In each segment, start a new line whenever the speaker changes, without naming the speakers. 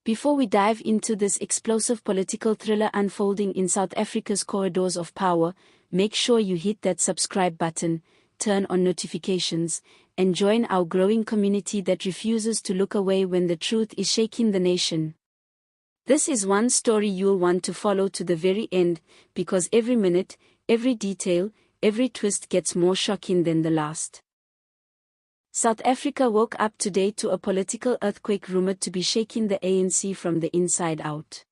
Before we dive into this explosive political thriller unfolding in South Africa's corridors of power, make sure you hit that subscribe button, turn on notifications, and join our growing community that refuses to look away when the truth is shaking the nation. This is one story you'll want to follow to the very end, because every minute, every detail, every twist gets more shocking than the last. South Africa woke up today to a political earthquake rumored to be shaking the ANC from the inside out.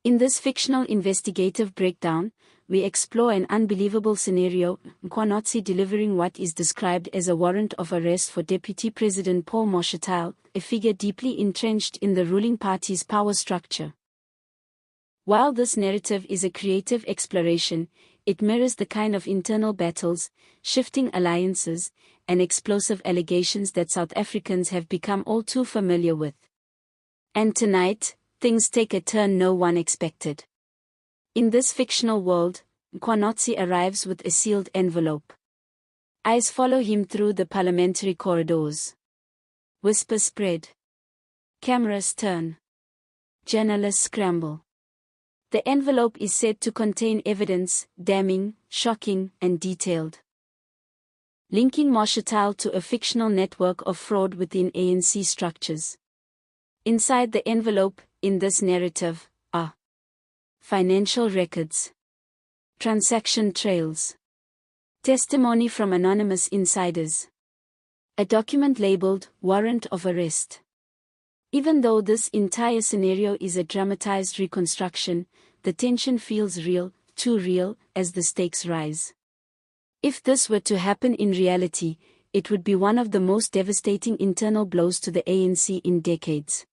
In this fictional investigative breakdown, we explore an unbelievable scenario: Mkhwanazi delivering what is described as a warrant of arrest for Deputy President Paul Mashatile, a figure deeply entrenched in the ruling party's power structure. While this narrative is a creative exploration, it mirrors the kind of internal battles, shifting alliances, and explosive allegations that South Africans have become all too familiar with. And tonight, things take a turn no one expected. In this fictional world, Mkhwanazi arrives with a sealed envelope. Eyes follow him through the parliamentary corridors. Whispers spread. Cameras turn. Journalists scramble. The envelope is said to contain evidence, damning, shocking, and detailed, linking Mashatile to a fictional network of fraud within ANC structures. Inside the envelope, in this narrative, are financial records, transaction trails, testimony from anonymous insiders, a document labeled Warrant of Arrest. Even though this entire scenario is a dramatized reconstruction, the tension feels real, too real, as the stakes rise. If this were to happen in reality, it would be one of the most devastating internal blows to the ANC in decades.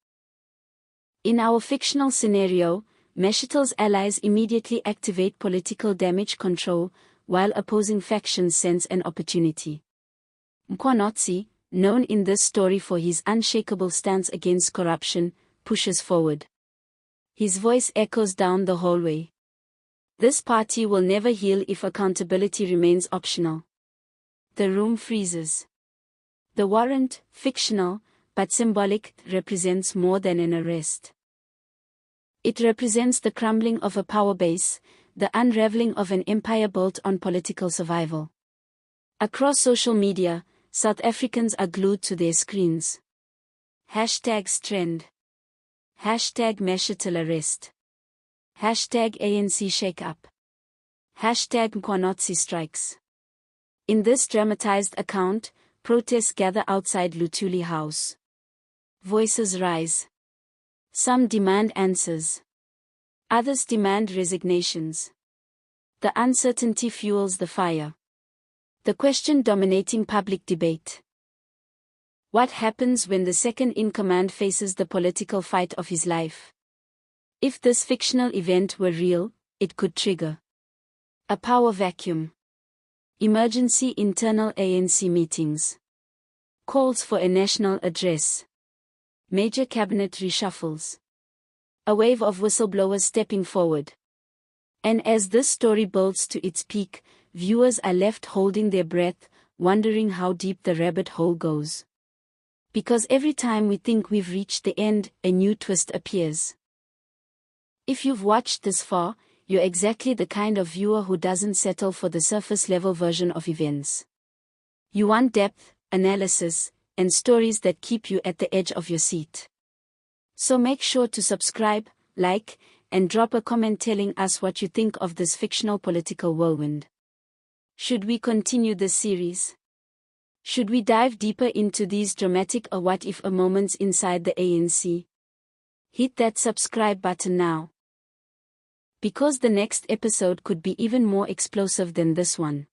In our fictional scenario, Mashatile's allies immediately activate political damage control, while opposing factions sense an opportunity. Mkhwanazi, known in this story for his unshakable stance against corruption, pushes forward. His voice echoes down the hallway. This party will never heal if accountability remains optional. The room freezes. The warrant, fictional, but symbolic, represents more than an arrest. It represents the crumbling of a power base, the unraveling of an empire built on political survival. Across social media, South Africans are glued to their screens. Hashtags trend. Hashtag Mashatile arrest. Hashtag ANC shakeup. Hashtag Mkhwanazi strikes. In this dramatized account, protests gather outside Luthuli House. Voices rise. Some demand answers. Others demand resignations. The uncertainty fuels the fire. The question dominating public debate: what happens when the second-in-command faces the political fight of his life? If this fictional event were real, it could trigger a power vacuum, emergency internal ANC meetings, calls for a national address, major cabinet reshuffles, a wave of whistleblowers stepping forward. And as this story builds to its peak, viewers are left holding their breath, wondering how deep the rabbit hole goes. Because every time we think we've reached the end, a new twist appears. If you've watched this far, you're exactly the kind of viewer who doesn't settle for the surface-level version of events. You want depth, analysis, and stories that keep you at the edge of your seat. So make sure to subscribe, like, and drop a comment telling us what you think of this fictional political whirlwind. Should we continue this series? Should we dive deeper into these dramatic or what-if moments inside the ANC? Hit that subscribe button now, because the next episode could be even more explosive than this one.